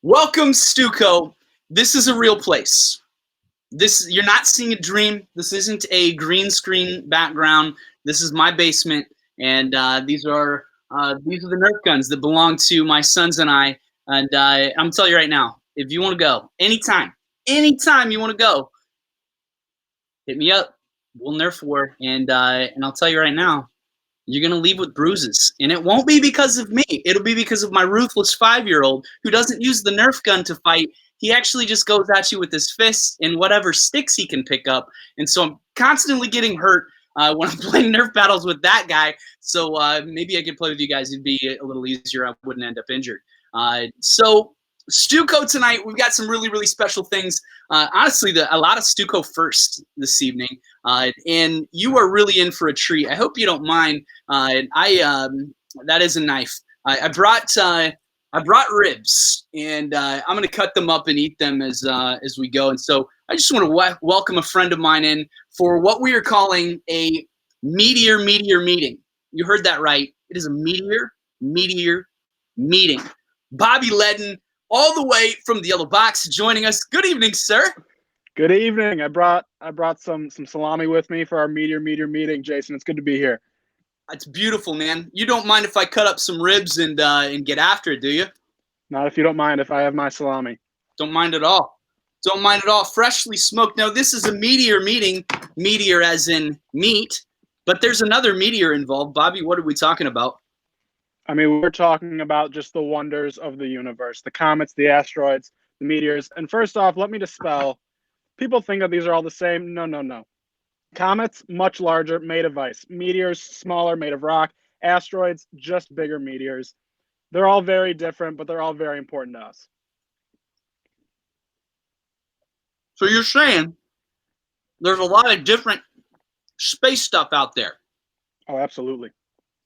Welcome, StuCo. This is a real place. You're not seeing a dream. This isn't a green screen background. This is my basement, and these are the Nerf guns that belong to my sons and I. And I'm telling you right now, if you want to go anytime you want to go, hit me up. We'll Nerf war, and I'll tell you right now, you're going to leave with bruises. And it won't be because of me. It'll be because of my ruthless 5-year-old who doesn't use the Nerf gun to fight. He actually just goes at you with his fists and whatever sticks he can pick up. And so I'm constantly getting hurt when I'm playing Nerf battles with that guy. So maybe I could play with you guys. It'd be a little easier. I wouldn't end up injured. So StuCo tonight, we've got some really, really special things. Honestly, a lot of StuCo first this evening. And you are really in for a treat. I hope you don't mind. That is a knife. I brought ribs, and I'm going to cut them up and eat them as we go. And so I just want to welcome a friend of mine in for what we are calling a Meteor meeting. You heard that right. It is a Meteor meeting. Bobby Ledden, all the way from the Yellow Box, joining us. Good evening, sir. Good evening. I brought some salami with me for our Meteor meeting, Jason. It's good to be here. It's beautiful, man. You don't mind if I cut up some ribs and get after it, do you? Not if you don't mind if I have my salami. Don't mind at all. Don't mind at all. Freshly smoked. Now, this is a Meteor meeting. Meteor as in meat. But there's another meteor involved. Bobby, what are we talking about? I mean, we're talking about just the wonders of the universe. The comets, the asteroids, the meteors. And first off, let me dispel. People think that these are all the same. No. Comets, much larger, made of ice. Meteors, smaller, made of rock. Asteroids, just bigger meteors. They're all very different, but they're all very important to us. So you're saying there's a lot of different space stuff out there. Oh, absolutely.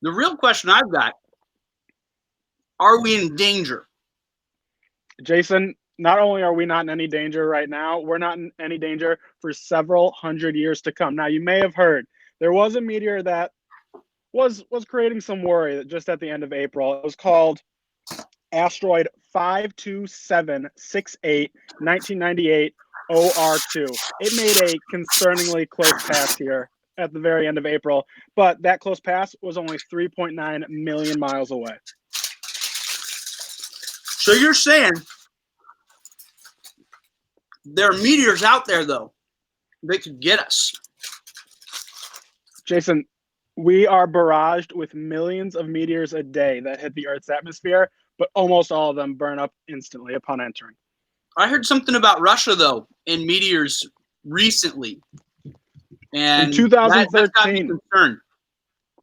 The real question I've got, are we in danger? Jason, not only are we not in any danger right now, we're not in any danger for several hundred years to come. Now, you may have heard there was a meteor that was creating some worry just at the end of April. It was called asteroid 52768 1998 OR2. It made a concerningly close pass here at the very end of April, but that close pass was only 3.9 million miles away. So you're saying there are meteors out there, though, that could get us. Jason, we are barraged with millions of meteors a day that hit the Earth's atmosphere, but almost all of them burn up instantly upon entering. I heard something about Russia, though, and meteors recently. And in 2013, that got me concerned.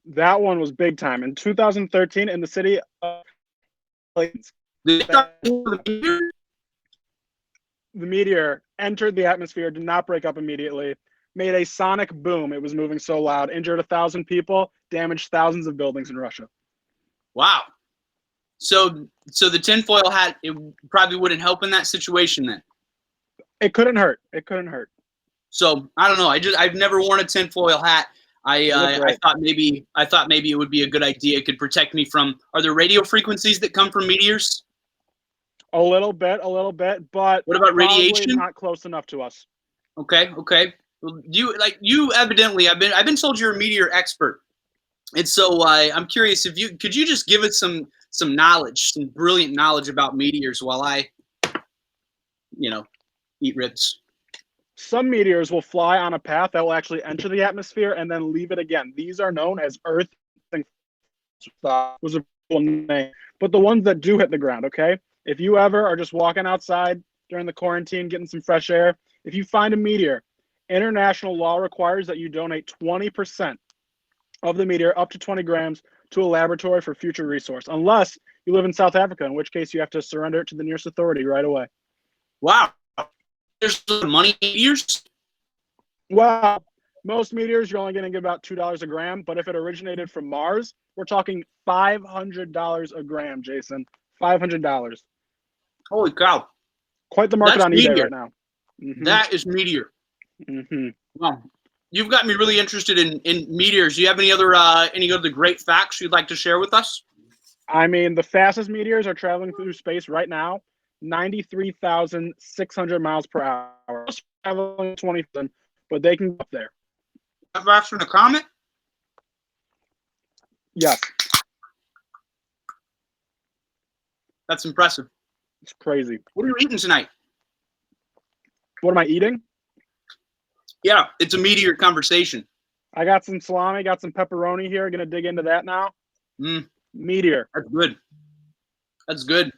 That one was big time. In 2013, in the city of the meteor entered the atmosphere, did not break up immediately, made a sonic boom. It was moving so loud, injured 1,000 people, damaged thousands of buildings in Russia. Wow. So the tinfoil hat, it probably wouldn't help in that situation then. It couldn't hurt. So I don't know. I've never worn a tinfoil hat. I thought maybe it would be a good idea. It could protect me from. Are there radio frequencies that come from meteors? A little bit, but what about radiation? Not close enough to us. Okay. Well, you evidently, I've been told you're a meteor expert, and so I'm curious if could you just give us some knowledge, some brilliant knowledge about meteors while I, eat ribs. Some meteors will fly on a path that will actually enter the atmosphere and then leave it again. These are known as Earth was a cool name. But the ones that do hit the ground, okay? If you ever are just walking outside during the quarantine, getting some fresh air, if you find a meteor, international law requires that you donate 20% of the meteor, up to 20 grams, to a laboratory for future resource, unless you live in South Africa, in which case you have to surrender it to the nearest authority right away. Wow. There's money meteors? Well, most meteors, you're only going to get about $2 a gram, but if it originated from Mars, we're talking $500 a gram, Jason. $500. Holy cow. Quite the market on eBay right now. Mm-hmm. That is meteor. Mm-hmm. Well, you've got me really interested in meteors. Do you have any other great facts you'd like to share with us? I mean, the fastest meteors are traveling through space right now. 93,600 miles per hour. Traveling 20,000, but they can go up there. Faster than a comet? Yes, That's impressive. it's crazy. What are you eating tonight? What am I eating? Yeah, it's a Meteor conversation. I got some salami, got some pepperoni here. Gonna dig into that now. Meteor. That's good. That's good.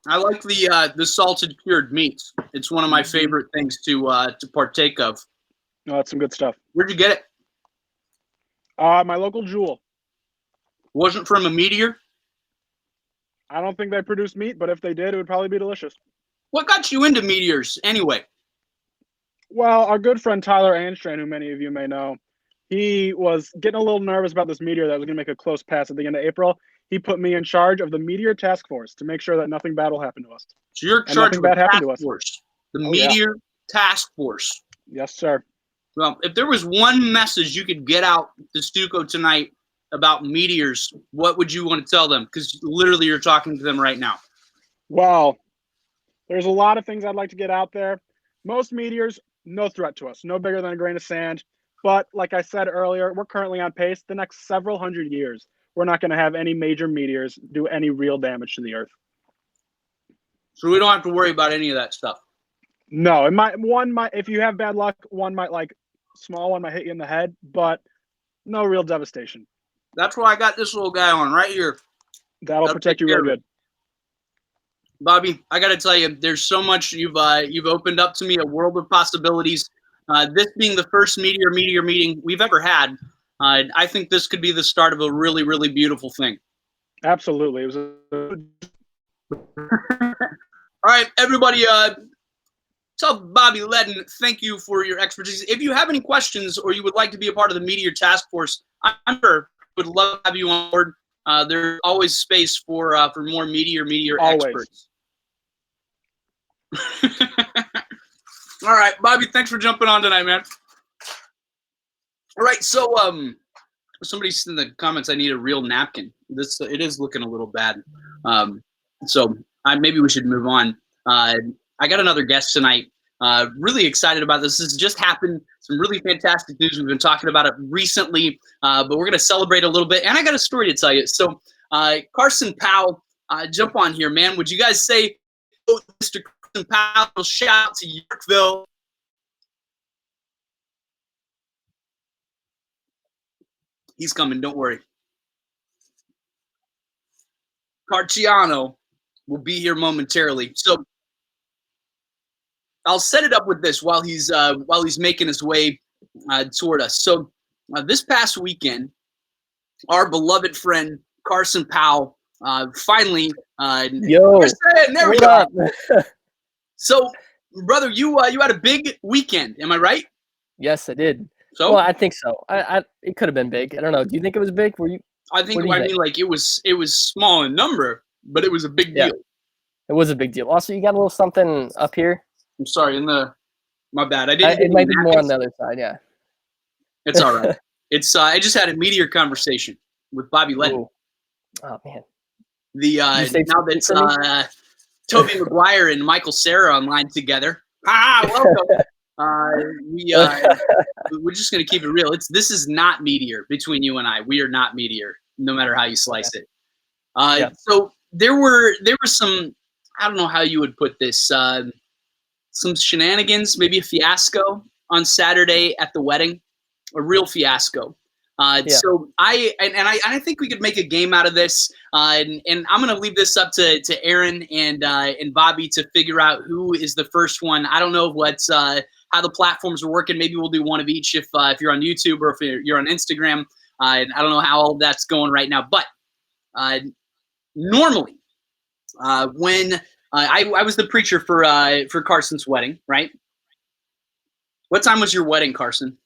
I like the salted cured meats. It's one of my favorite things to partake of. No, that's some good stuff. Where'd you get it? My local Jewel. Wasn't from a Meteor? I don't think they produce meat, but if they did, it would probably be delicious. What got you into Meteors anyway? Well, our good friend Tyler Anstrand, who many of you may know, he was getting a little nervous about this meteor that was going to make a close pass at the end of April. He put me in charge of the Meteor Task Force to make sure that nothing bad will happen to us. So you're in charge of the task force, the Meteor Task Force. Yes, sir. Well, if there was one message you could get out to StuCo tonight about meteors, what would you want to tell them? Because literally you're talking to them right now. Well, there's a lot of things I'd like to get out there. Most meteors, no threat to us, no bigger than a grain of sand. But like I said earlier, we're currently on pace. The next several hundred years, we're not going to have any major meteors do any real damage to the Earth. So we don't have to worry about any of that stuff. No, if you have bad luck, small one might hit you in the head, but no real devastation. That's why I got this little guy on right here. That'll protect you real good. Bobby, I got to tell you, there's so much you've opened up to me, a world of possibilities. This being the first Meteor meeting we've ever had, I think this could be the start of a really, really beautiful thing. Absolutely. It was All right, everybody, tell Bobby Ledden, thank you for your expertise. If you have any questions or you would like to be a part of the Meteor Task Force, I'm sure would love to have you on board. There's always space for more Meteor experts. All right, Bobby, thanks for jumping on tonight, man. All right, so somebody said in the comments I need a real napkin. It is looking a little bad. So maybe we should move on. I got another guest tonight. Really excited about this. This just happened. Some really fantastic news. We've been talking about it recently, but we're going to celebrate a little bit. And I got a story to tell you. So Carson Powell, jump on here, man. Would you guys say, oh, Mr. Carson Powell, shout out to Yorkville. He's coming, don't worry. Carciano will be here momentarily. So I'll set it up with this while he's making his way toward us. So this past weekend, our beloved friend Carson Powell finally. There we go. So, brother, you had a big weekend. Am I right? Yes, I did. So, well, I think so. It could have been big. I don't know. Do you think it was big? Were you? I think like it was small in number, but it was a big deal. It was a big deal. Also, you got a little something up here. I'm sorry, my bad. I didn't. It might be more on the other side. Yeah. It's all right. I just had a Meteor conversation with Bobby Ledden. Ooh. Oh man. Now that Toby Maguire and Michael Cera online together. Welcome. We're just gonna keep it real. This is not Meteor between you and I. We are not Meteor, no matter how you slice it. So there were some, I don't know how you would put this, some shenanigans, maybe a fiasco on Saturday at the wedding, a real fiasco. So I think we could make a game out of this, and I'm gonna leave this up to Aaron and Bobby to figure out who is the first one. I don't know how the platforms are working. Maybe we'll do one of each if you're on YouTube or if you're on Instagram. I don't know how all that's going right now, but normally when I was the preacher for Carson's wedding, right? What time was your wedding, Carson?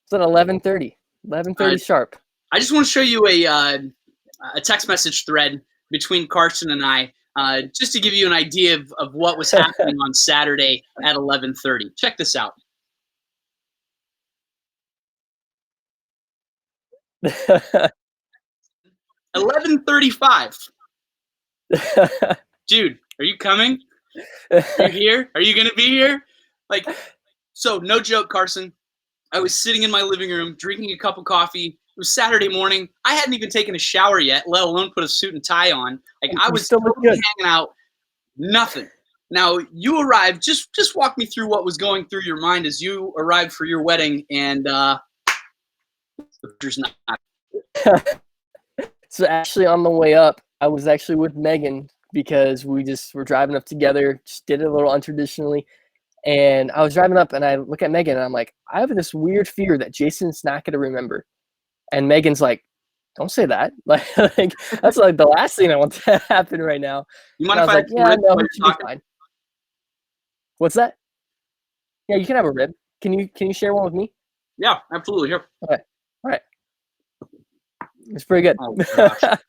It's at 11:30. 11:30 sharp. I just want to show you a text message thread between Carson and I, just to give you an idea of what was happening on Saturday at 11:30. Check this out. 11:35. Dude, Are you coming? Are you here? Are you gonna be here? Like, so no joke, Carson. I was sitting in my living room drinking a cup of coffee. It was Saturday morning. I hadn't even taken a shower yet, let alone put a suit and tie on. Like I You was still look totally good. hanging out. Nothing. Now you arrived. Just walk me through what was going through your mind as you arrived for your wedding, and there's not. So actually, on the way up, I was actually with Megan because we just were driving up together. Just did it a little untraditionally, and I was driving up, and I look at Megan, and I'm like, I have this weird fear that Jason's not going to remember. And Megan's like, don't say that. Like that's like the last thing I want to happen right now. You And mind I if was I like, yeah, rip no, while he you're should be talking? fine. What's that? Yeah, you can have a rib. Can you share one with me? Yeah, absolutely. Here. All right. It's pretty good. Oh gosh, that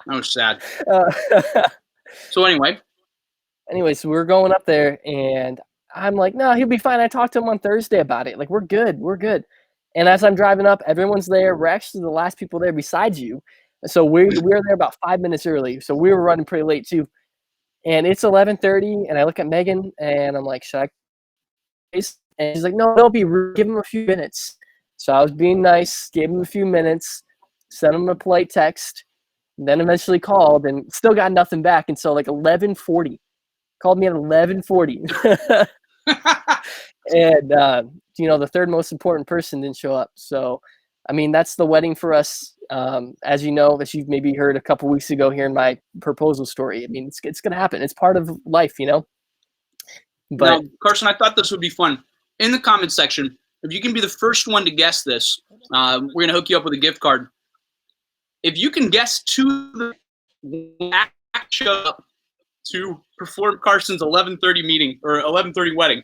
was sad. So Anyway, so we're going up there, and I'm like, no, he'll be fine. I talked to him on Thursday about it. Like, we're good. And as I'm driving up, everyone's there. We're actually the last people there besides you. So we're there about 5 minutes early. So we were running pretty late too. And it's 11:30, and I look at Megan, and I'm like, should I? And she's like, no, don't be rude. Give him a few minutes. So I was being nice, gave him a few minutes, sent him a polite text, and then eventually called, and still got nothing back until like 11:40. Called me at 11:40. And the third most important person didn't show up. So I mean, that's the wedding for us. As you know, as you've maybe heard a couple weeks ago here in my proposal story. I mean, it's gonna happen. It's part of life, But now, Carson, I thought this would be fun. In the comments section, if you can be the first one to guess this, we're gonna hook you up with a gift card. If you can guess to the show up to perform Carson's 11:30 meeting or 11:30 wedding,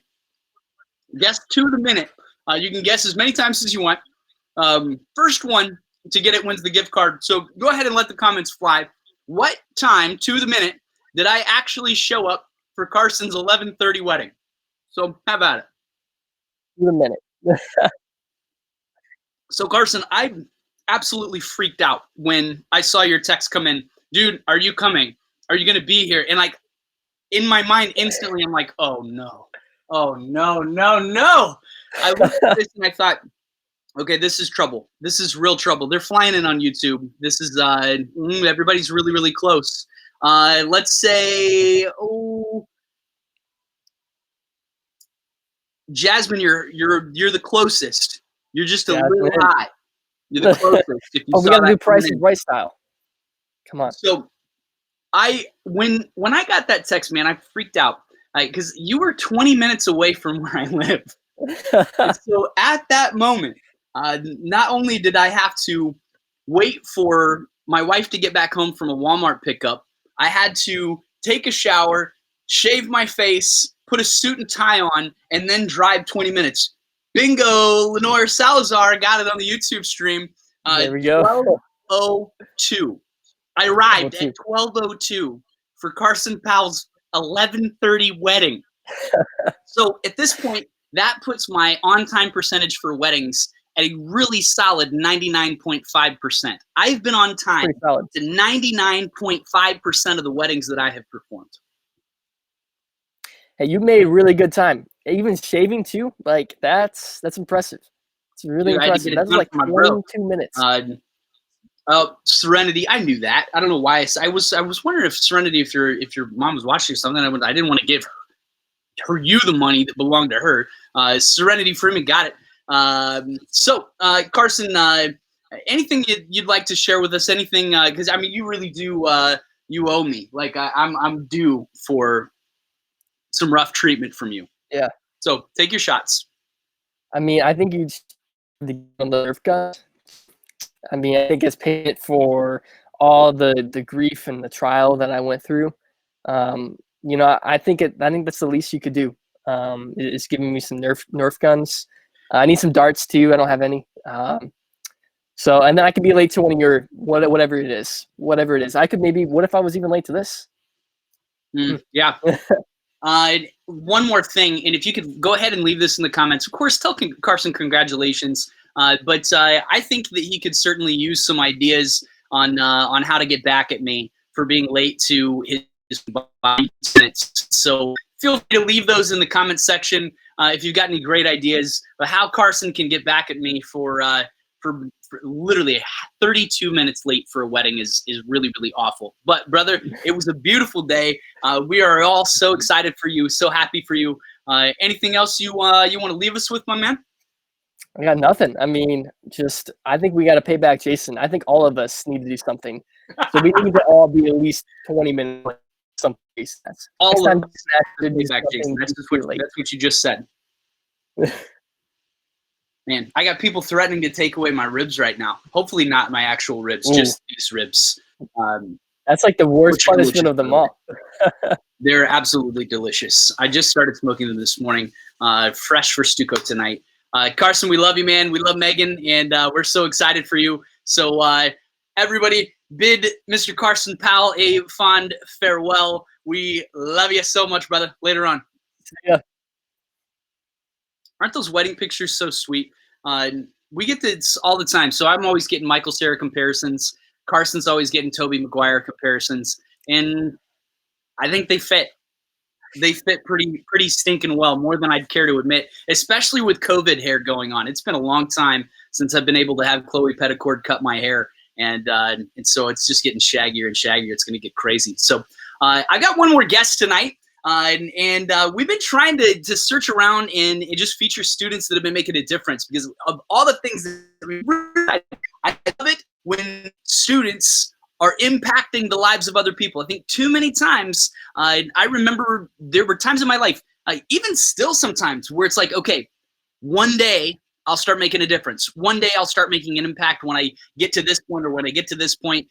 guess to the minute. You can guess as many times as you want. First one to get it wins the gift card. So go ahead and let the comments fly. What time to the minute did I actually show up for Carson's 11:30 wedding? So how about it? in a minute. So Carson, I absolutely freaked out when I saw your text come in. Dude, are you coming? Are you going to be here? And like in my mind instantly, I'm like, oh no. Oh no, no, no. I looked at this and I thought, okay, this is trouble. This is real trouble. They're flying in on YouTube. This is everybody's really, really close. Let's say, Jasmine, you're the closest. You're just a little high. You're the closest. If you Oh, we saw gotta that do Price coming is in. Right style. Come on. So when I got that text, man, I freaked out because you were 20 minutes away from where I live. And so at that moment, not only did I have to wait for my wife to get back home from a Walmart pickup, I had to take a shower, shave my face, put a suit and tie on, and then drive 20 minutes. Bingo! Lenore Salazar got it on the YouTube stream. There we go. 12:02. I arrived at 12:02 for Carson Powell's 11:30 wedding. So at this point, that puts my on-time percentage for weddings at a really solid 99.5%. I've been on time to 99.5% of the weddings that I have performed. Hey, you made really good time. Even shaving too, like that's impressive. It's really impressive. That's like 22 minutes. Serenity, I knew that. I don't know why. I was wondering if Serenity, if your mom was watching something, I didn't want to give you the money that belonged to her. Serenity Freeman got it. So Carson, anything you'd like to share with us? Anything? Because I mean, you really do. You owe me. Like I'm due for some rough treatment from you. Yeah. So take your shots. I mean, I think you the Nerf gun. I mean, I think it's payment for all the grief and the trial that I went through. I think that's the least you could do. Is giving me some Nerf guns. I need some darts too. I don't have any. So, and then I could be late to one of your whatever it is. I could maybe. What if I was even late to this? Yeah. One more thing, and if you could go ahead and leave this in the comments. Of course, tell Carson congratulations. But I think that he could certainly use some ideas on how to get back at me for being late to his just about minutes. So feel free to leave those in the comment section if you've got any great ideas. But how Carson can get back at me for literally 32 minutes late for a wedding is really, really awful. But brother, it was a beautiful day. We are all so excited for you, so happy for you. Anything else you want to leave us with, my man? I got nothing. I mean, just I think we got to pay back Jason. I think all of us need to do something. So we need to all be at least 20 minutes late. Something. All of us to pay back Jason. That's what you just said. Man, I got people threatening to take away my ribs right now. Hopefully not my actual ribs, just these ribs. That's like the worst punishment of them all. They're absolutely delicious. I just started smoking them this morning, fresh for StuCo tonight. Carson, we love you, man. We love Megan, and we're so excited for you. So everybody, bid Mr. Carson Powell a fond farewell. We love you so much, brother. Later on. Yeah. Aren't those wedding pictures so sweet? We get this all the time. So I'm always getting Michael Cera comparisons. Carson's always getting Tobey Maguire comparisons. And I think they fit. They fit pretty stinking well, more than I'd care to admit, especially with COVID hair going on. It's been a long time since I've been able to have Chloe Petticord cut my hair. And so it's just getting shaggier and shaggier. It's going to get crazy. So I got one more guest tonight. And we've been trying to search around and just feature students that have been making a difference, because of all the things that we really, I love it when students are impacting the lives of other people. I think too many times, I remember there were times in my life, even still sometimes, where it's like, okay, one day I'll start making a difference. One day I'll start making an impact when I get to this point or when I get to this point.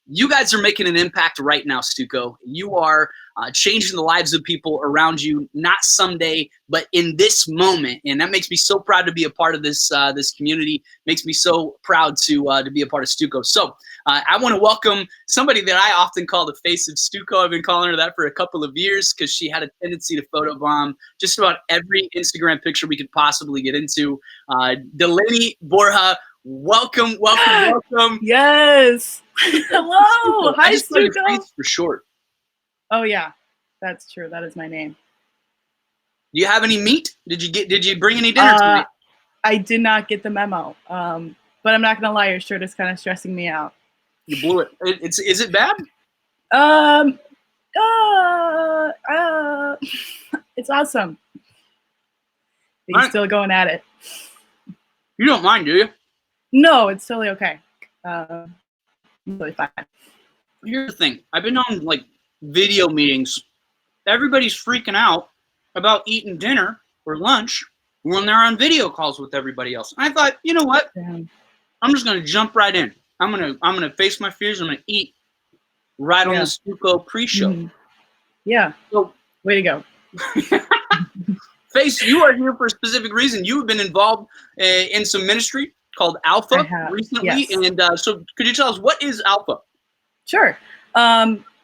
You guys are making an impact right now, StuCo. You are changing the lives of people around you, not someday, but in this moment. And that makes me so proud to be a part of this this community. Makes me so proud to be a part of StuCo. So I want to welcome somebody that I often call the face of StuCo. I've been calling her that for a couple of years because she had a tendency to photobomb just about every Instagram picture we could possibly get into. Delaney Borja, welcome. Yes. Hello. Hi, StuCo. For short. Oh yeah, that's true. That is my name. Do you have any meat? Did you bring any dinner tonight? I did not get the memo. But I'm not gonna lie, your shirt is kind of stressing me out. You blew it. Is it bad? It's awesome. But you're still going at it. You don't mind, do you? No, it's totally okay. Really fine. Here's the thing. I've been on like video meetings. Everybody's freaking out about eating dinner or lunch when they're on video calls with everybody else. And I thought, you know what? Damn. I'm just gonna jump right in. I'm gonna face my fears. I'm gonna eat right on the StuCo pre-show. Mm-hmm. Yeah. So, way to go. Face, you are here for a specific reason. You have been involved in some ministry called Alpha recently, yes. and so could you tell us what is Alpha? Sure.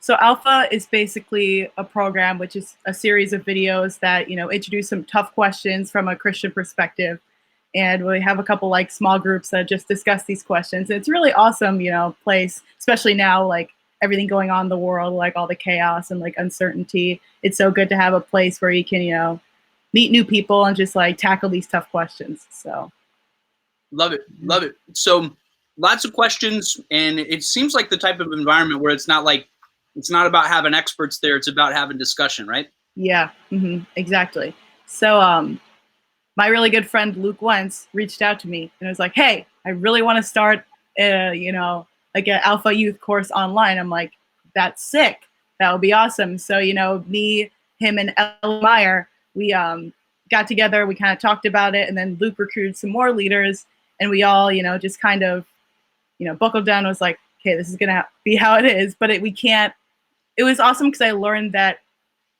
So Alpha is basically a program, which is a series of videos that, introduce some tough questions from a Christian perspective. And we have a couple like small groups that just discuss these questions. And it's really awesome, place, especially now, like everything going on in the world, like all the chaos and like uncertainty. It's so good to have a place where you can, meet new people and just like tackle these tough questions. So. Love it. Love it. So lots of questions, and it seems like the type of environment where it's not about having experts there. It's about having discussion, right? Yeah, exactly. So my really good friend Luke Wentz reached out to me and was like, hey, I really want to start, like an Alpha Youth course online. I'm like, that's sick. That would be awesome. So, me, him, and Ellie Meyer, we got together. We kind of talked about it. And then Luke recruited some more leaders. And we all, just kind of, buckled down and was like, okay, this is going to be how it is. But it was awesome because I learned that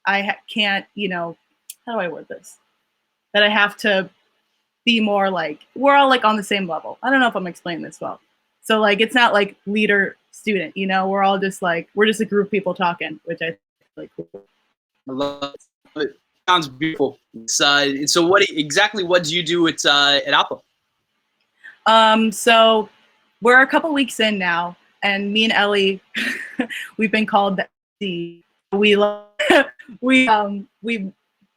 I can't, how do I word this? That I have to be more like, we're all like on the same level. I don't know if I'm explaining this well. So like, it's not like leader student, we're all just like, we're just a group of people talking, which I think is really cool. I love it. Sounds beautiful. So what do you do at Alpha? So we're a couple weeks in now, and me and Ellie, we've been called the we we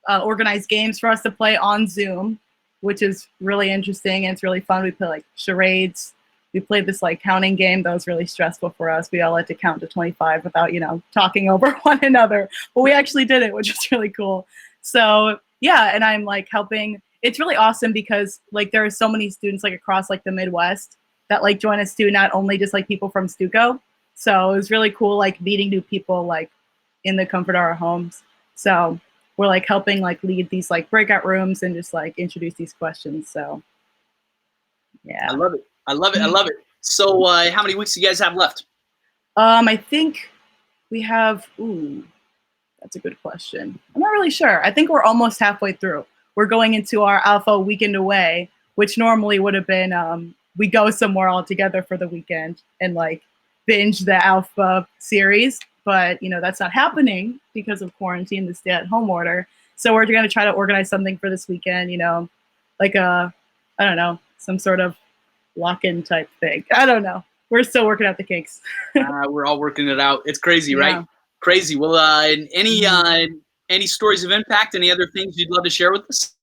organize games for us to play on Zoom, which is really interesting and it's really fun. We play like charades. We played this like counting game that was really stressful for us. We all had to count to 25 without, talking over one another. But we actually did it, which was really cool. So yeah, and I'm like helping. It's really awesome because like there are so many students like across like the Midwest that like join us too, not only just like people from StuCo. So it was really cool like meeting new people like in the comfort of our homes. So we're like helping like lead these like breakout rooms and just like introduce these questions. So yeah. I love it. I love it. I love it. So how many weeks do you guys have left? I think we have, that's a good question. I'm not really sure. I think we're almost halfway through. We're going into our alpha weekend away, which normally would have been, we go somewhere all together for the weekend and like binge the alpha series. But, that's not happening because of quarantine, the stay-at-home order. So we're going to try to organize something for this weekend, like I don't know, some sort of lock-in type thing. I don't know. We're still working out the kinks. We're all working it out. It's crazy, right? Crazy. Well, any stories of impact? Any other things you'd love to share with us?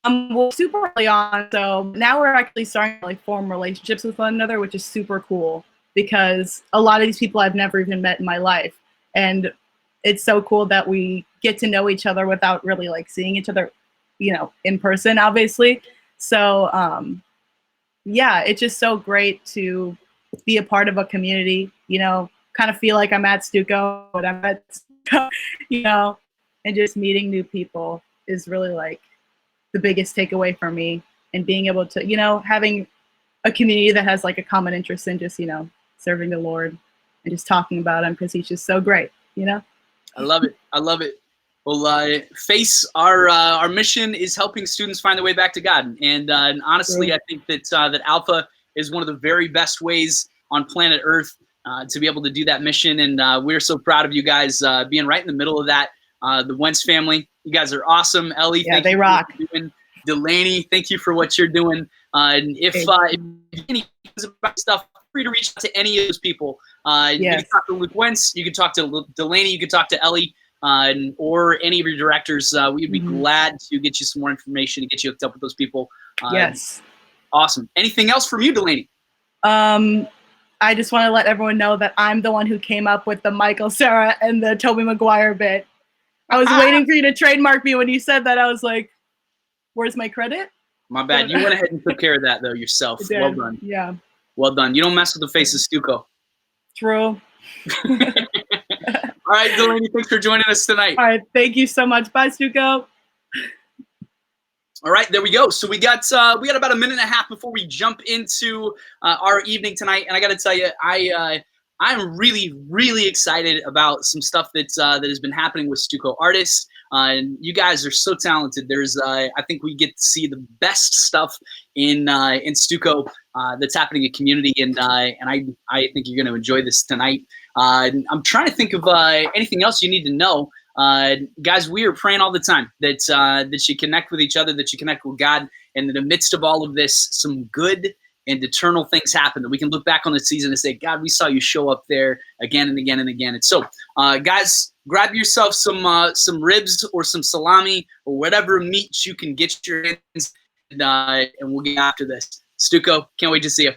Well, super early on. So now we're actually starting to like form relationships with one another, which is super cool because a lot of these people I've never even met in my life. And it's so cool that we get to know each other without really like seeing each other, in person, obviously. So, yeah, it's just so great to be a part of a community, kind of feel like I'm at StuCo, but I'm at StuCo, and just meeting new people is really like the biggest takeaway for me, and being able to, having a community that has like a common interest in just, serving the Lord and just talking about him because he's just so great, I love it. I love it. Well, Face, our mission is helping students find their way back to God. And honestly, I think that that Alpha is one of the very best ways on planet Earth to be able to do that mission. And we're so proud of you guys being right in the middle of that. The Wentz family, you guys are awesome. Ellie, yeah, they rock. Delaney, thank you for what you're doing. And if any stuff, feel free to reach out to any of those people. You can talk to Luke Wentz, you can talk to Delaney, you can talk to Ellie. Or any of your directors, we'd be glad to get you some more information and get you hooked up with those people. Yes. Awesome. Anything else from you, Delaney? I just want to let everyone know that I'm the one who came up with the Michael Cera and the Tobey Maguire bit. I was waiting for you to trademark me when you said that. I was like, where's my credit? My bad. You went ahead and took care of that, though, yourself. Well done. Yeah. Well done. You don't mess with the face of StuCo. True. All right, Delaney, thanks for joining us tonight. All right, thank you so much. Bye, StuCo. All right, there we go. So we got about a minute and a half before we jump into our evening tonight, and I got to tell you, I'm really, really excited about some stuff that has been happening with StuCo artists. And you guys are so talented. There's, I think we get to see the best stuff in StuCo that's happening in community, and I think you're going to enjoy this tonight. I'm trying to think of anything else you need to know. Guys, we are praying all the time that that you connect with each other, that you connect with God, and in the midst of all of this, some good and eternal things happen, that we can look back on the season and say, God, we saw you show up there again and again and again. And so, guys, grab yourself some ribs or some salami or whatever meat you can get your hands, and we'll get after this. StuCo, can't wait to see you.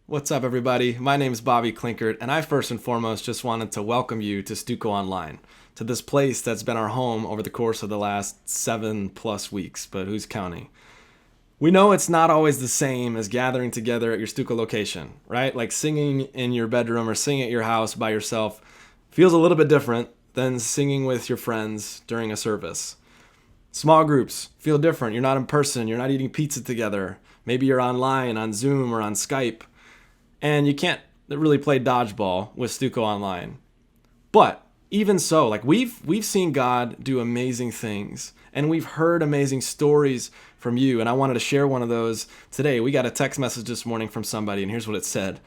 What's up, everybody? My name is Bobby Klinkert, and I first and foremost just wanted to welcome you to StuCo Online, to this place that's been our home over the course of the last 7+ weeks, but who's counting? We know it's not always the same as gathering together at your StuCo location, right? Like singing in your bedroom or singing at your house by yourself feels a little bit different than singing with your friends during a service. Small groups feel different. You're not in person. You're not eating pizza together. Maybe you're online on Zoom or on Skype. And you can't really play dodgeball with StuCo Online. But even so, like we've seen God do amazing things. And we've heard amazing stories from you. And I wanted to share one of those today. We got a text message this morning from somebody, and here's what it said.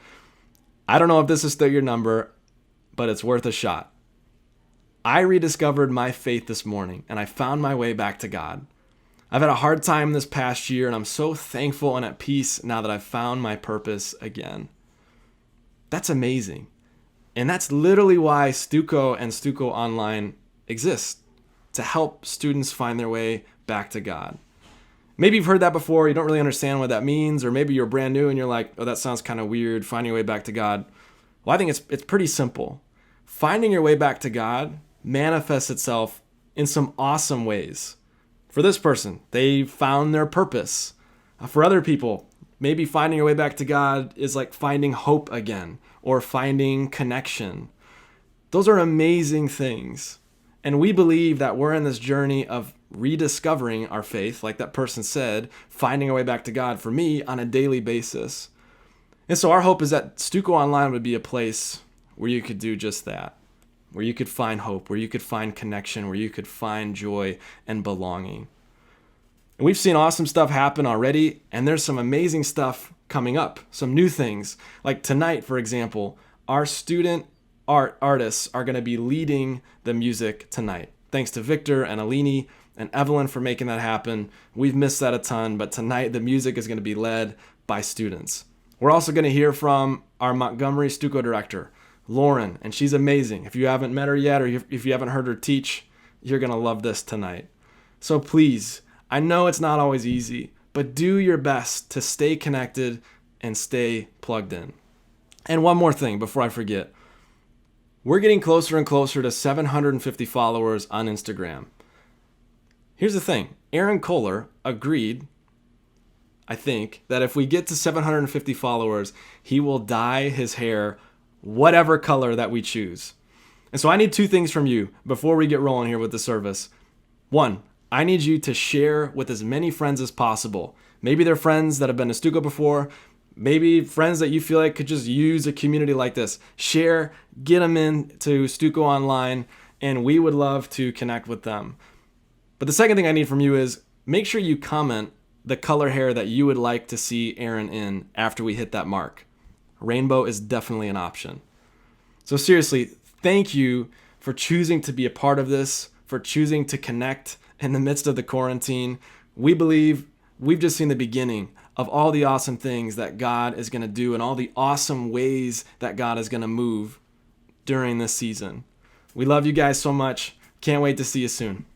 I don't know if this is still your number, but it's worth a shot. I rediscovered my faith this morning, and I found my way back to God. I've had a hard time this past year, and I'm so thankful and at peace now that I've found my purpose again. That's amazing. And that's literally why StuCo and StuCo Online exist, to help students find their way back to God. Maybe you've heard that before, you don't really understand what that means, or maybe you're brand new and you're like, oh, that sounds kind of weird, finding your way back to God. Well, I think it's pretty simple. Finding your way back to God manifests itself in some awesome ways. For this person, they found their purpose. For other people, maybe finding your way back to God is like finding hope again or finding connection. Those are amazing things. And we believe that we're in this journey of rediscovering our faith, like that person said, finding our way back to God for me on a daily basis. And so our hope is that StuCo Online would be a place where you could do just that, where you could find hope, where you could find connection, where you could find joy and belonging. And we've seen awesome stuff happen already, and there's some amazing stuff coming up, some new things. Like tonight, for example, our student artists are going to be leading the music tonight. Thanks to Victor and Alini and Evelyn for making that happen. We've missed that a ton, but tonight the music is going to be led by students. We're also going to hear from our Montgomery StuCo director, Lauren, and she's amazing. If you haven't met her yet, or if you haven't heard her teach, you're going to love this tonight. So please, I know it's not always easy, but do your best to stay connected and stay plugged in. And one more thing before I forget. We're getting closer and closer to 750 followers on Instagram. Here's the thing. Aaron Kohler agreed, I think, that if we get to 750 followers, he will dye his hair whatever color that we choose. And so I need two things from you before we get rolling here with the service. One, I need you to share with as many friends as possible. Maybe they're friends that have been to StuCo before, maybe friends that you feel like could just use a community like this. Share, get them into StuCo Online, and we would love to connect with them. But the second thing I need from you is make sure you comment the color hair that you would like to see Aaron in after we hit that mark. Rainbow is definitely an option. So seriously, thank you for choosing to be a part of this, for choosing to connect in the midst of the quarantine. We believe we've just seen the beginning of all the awesome things that God is going to do and all the awesome ways that God is going to move during this season. We love you guys so much. Can't wait to see you soon.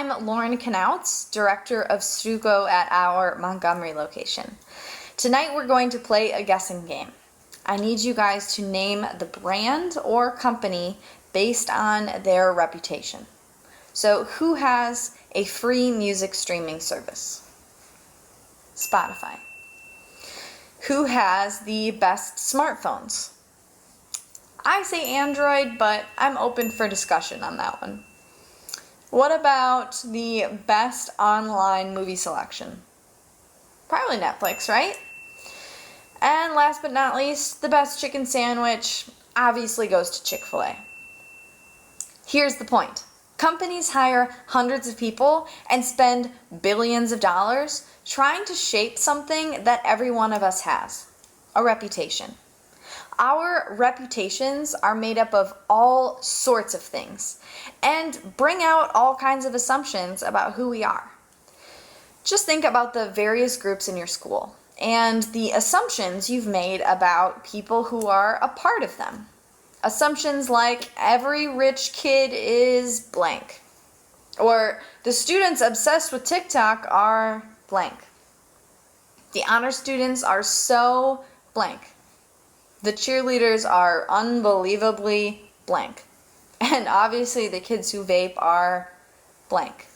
I'm Lauren Knauts, Director of StuCo at our Montgomery location. Tonight we're going to play a guessing game. I need you guys to name the brand or company based on their reputation. So who has a free music streaming service? Spotify. Who has the best smartphones? I say Android, but I'm open for discussion on that one. What about the best online movie selection? Probably Netflix, right? And last but not least, the best chicken sandwich obviously goes to Chick-fil-A. Here's the point. Companies hire hundreds of people and spend billions of dollars trying to shape something that every one of us has, a reputation. Our reputations are made up of all sorts of things and bring out all kinds of assumptions about who we are. Just think about the various groups in your school and the assumptions you've made about people who are a part of them. Assumptions like every rich kid is blank, or the students obsessed with TikTok are blank. The honor students are so blank. The cheerleaders are unbelievably blank. And obviously the kids who vape are blank.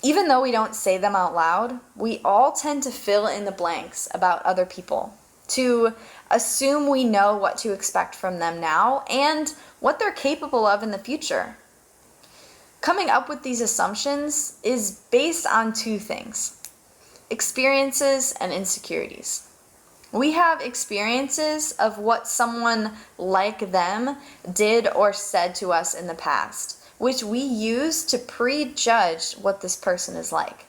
Even though we don't say them out loud, we all tend to fill in the blanks about other people, to assume we know what to expect from them now and what they're capable of in the future. Coming up with these assumptions is based on two things: experiences and insecurities. We have experiences of what someone like them did or said to us in the past, which we use to prejudge what this person is like.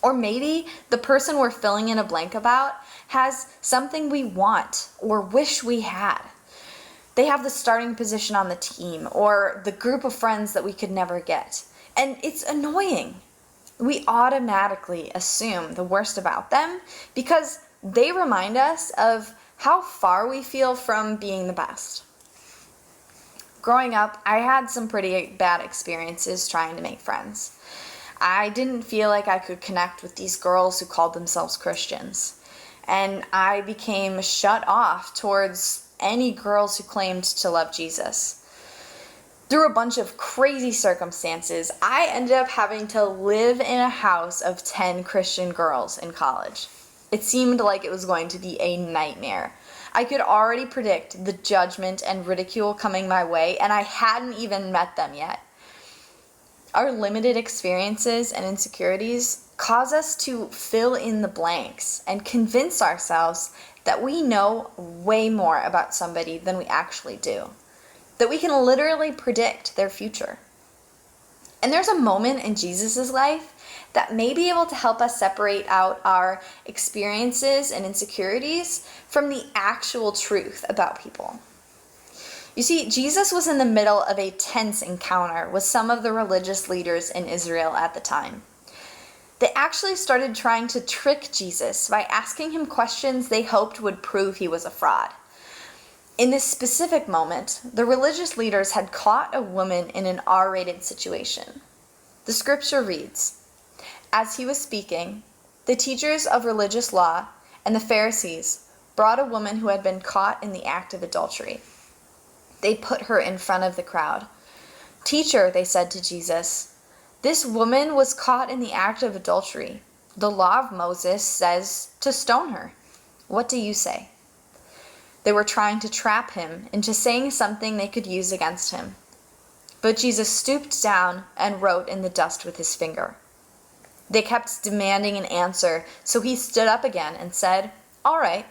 Or maybe the person we're filling in a blank about has something we want or wish we had. They have the starting position on the team or the group of friends that we could never get. And it's annoying. We automatically assume the worst about them because they remind us of how far we feel from being the best. Growing up, I had some pretty bad experiences trying to make friends. I didn't feel like I could connect with these girls who called themselves Christians. And I became shut off towards any girls who claimed to love Jesus. Through a bunch of crazy circumstances, I ended up having to live in a house of 10 Christian girls in college. It seemed like it was going to be a nightmare. I could already predict the judgment and ridicule coming my way, and I hadn't even met them yet. Our limited experiences and insecurities cause us to fill in the blanks and convince ourselves that we know way more about somebody than we actually do, that we can literally predict their future. And there's a moment in Jesus' life that may be able to help us separate out our experiences and insecurities from the actual truth about people. You see, Jesus was in the middle of a tense encounter with some of the religious leaders in Israel at the time. They actually started trying to trick Jesus by asking him questions they hoped would prove he was a fraud. In this specific moment, the religious leaders had caught a woman in an R-rated situation. The scripture reads, "As he was speaking, the teachers of religious law and the Pharisees brought a woman who had been caught in the act of adultery. They put her in front of the crowd. 'Teacher,' they said to Jesus, 'this woman was caught in the act of adultery. The law of Moses says to stone her. What do you say?' They were trying to trap him into saying something they could use against him. But Jesus stooped down and wrote in the dust with his finger. They kept demanding an answer, so he stood up again and said, 'All right,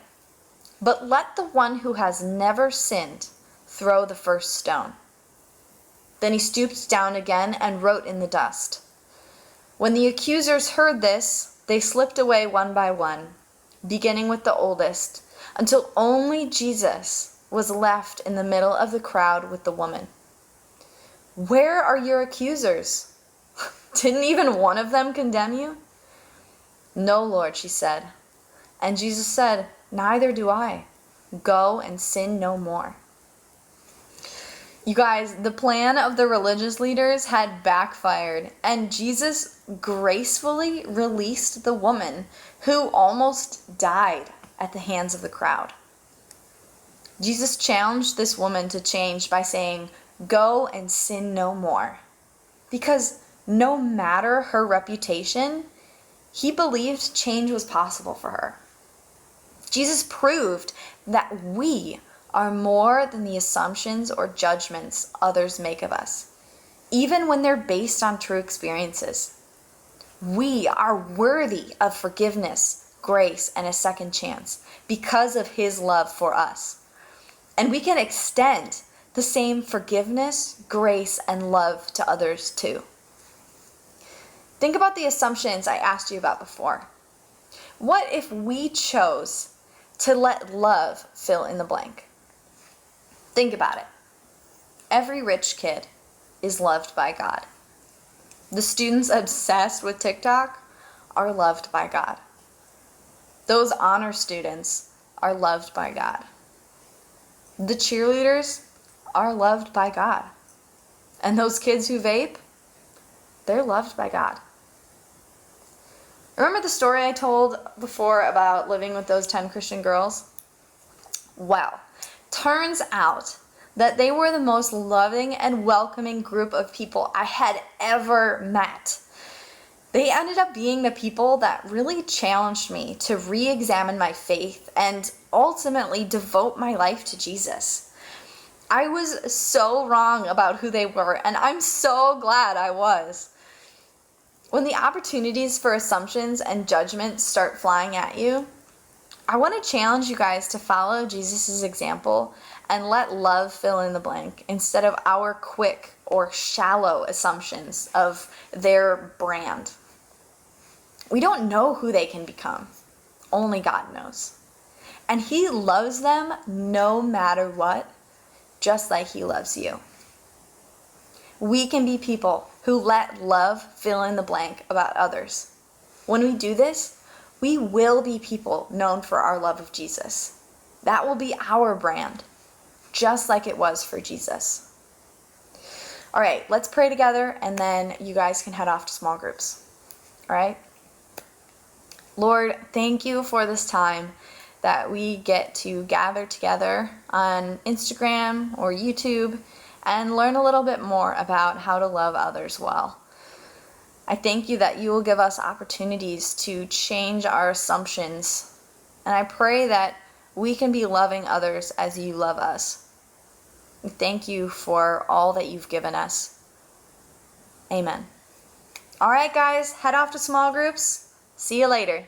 but let the one who has never sinned throw the first stone.' Then he stooped down again and wrote in the dust. When the accusers heard this, they slipped away one by one, beginning with the oldest, until only Jesus was left in the middle of the crowd with the woman. 'Where are your accusers? Didn't even one of them condemn you?' 'No, Lord,' she said. And Jesus said, 'Neither do I. Go and sin no more.'" You guys, the plan of the religious leaders had backfired, and Jesus gracefully released the woman who almost died at the hands of the crowd. Jesus challenged this woman to change by saying, "Go and sin no more." Because no matter her reputation, he believed change was possible for her. Jesus proved that we are more than the assumptions or judgments others make of us, even when they're based on true experiences. We are worthy of forgiveness, grace, and a second chance because of his love for us. And we can extend the same forgiveness, grace, and love to others too. Think about the assumptions I asked you about before. What if we chose to let love fill in the blank? Think about it. Every rich kid is loved by God. The students obsessed with TikTok are loved by God. Those honor students are loved by God. The cheerleaders are loved by God. And those kids who vape, they're loved by God. Remember the story I told before about living with those 10 Christian girls? Well, turns out that they were the most loving and welcoming group of people I had ever met. They ended up being the people that really challenged me to re-examine my faith and ultimately devote my life to Jesus. I was so wrong about who they were, and I'm so glad I was. When the opportunities for assumptions and judgment start flying at you, I want to challenge you guys to follow Jesus' example and let love fill in the blank instead of our quick or shallow assumptions of their brand. We don't know who they can become. Only God knows. And he loves them no matter what, just like he loves you. We can be people who let love fill in the blank about others. When we do this, we will be people known for our love of Jesus. That will be our brand, just like it was for Jesus. All right, let's pray together, and then you guys can head off to small groups. All right? Lord, thank you for this time that we get to gather together on Instagram or YouTube and learn a little bit more about how to love others well. I thank you that you will give us opportunities to change our assumptions, and I pray that we can be loving others as you love us. We thank you for all that you've given us. Amen. All right, guys, head off to small groups. See you later.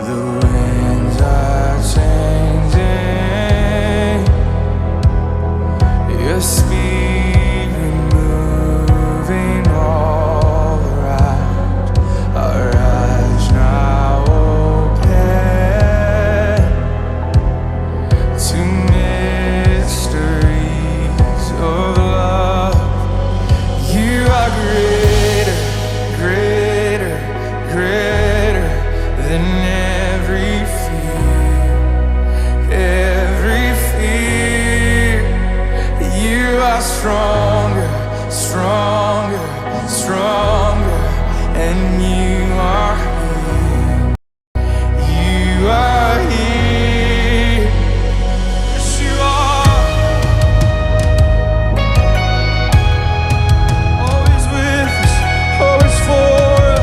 The winds are changing. Your spirit moving all around. Our eyes now open to mysteries of love. You are greater, greater, greater than every fear. You are stronger, stronger, stronger, and you are here. You are here. Yes, you are. Always with us, always for us.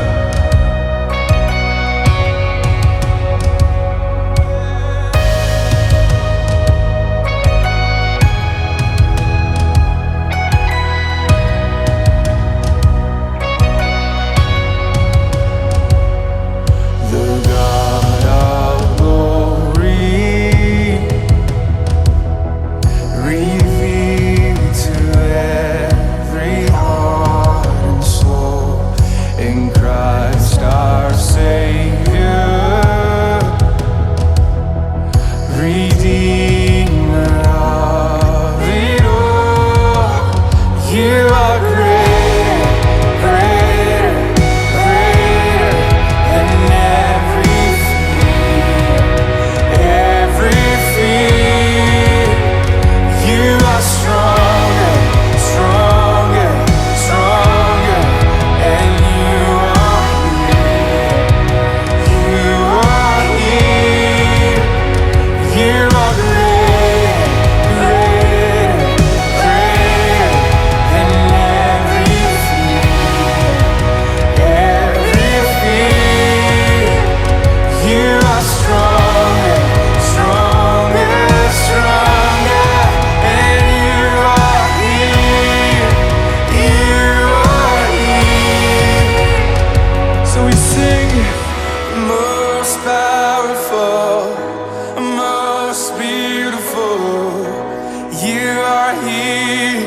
You are here.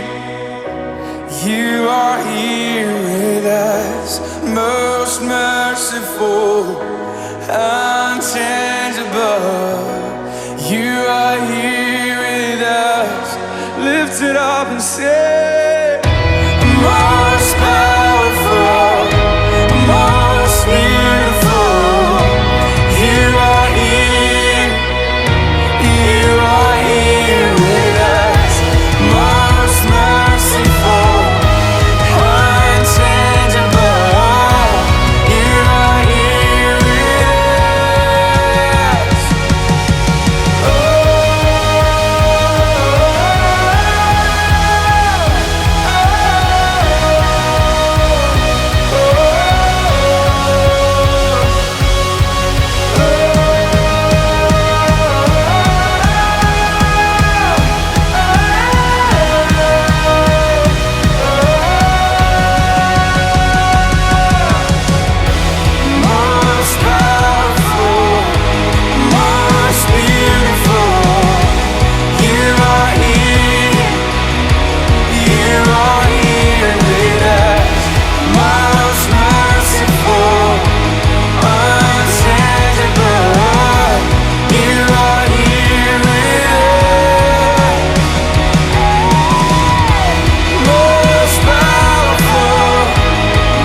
You are here with us, most merciful, unchangeable. You are here with us. Lift it up and say, most powerful, most beautiful. You are here. You are here with us, most merciful, unchangeable. You are here with us. Most powerful, most beautiful. You are here. You are here with us. Most merciful, unchangeable. You are here with us. Most powerful,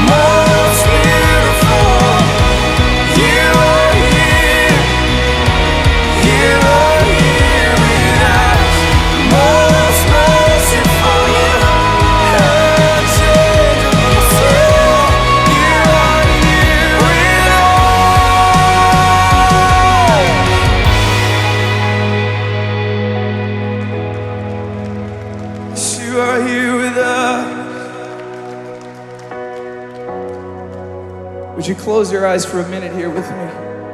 most beautiful. You are here. You are here with us. Most merciful, unchangeable. You are here with us. You are here with us. Would you close your eyes for a minute here with me?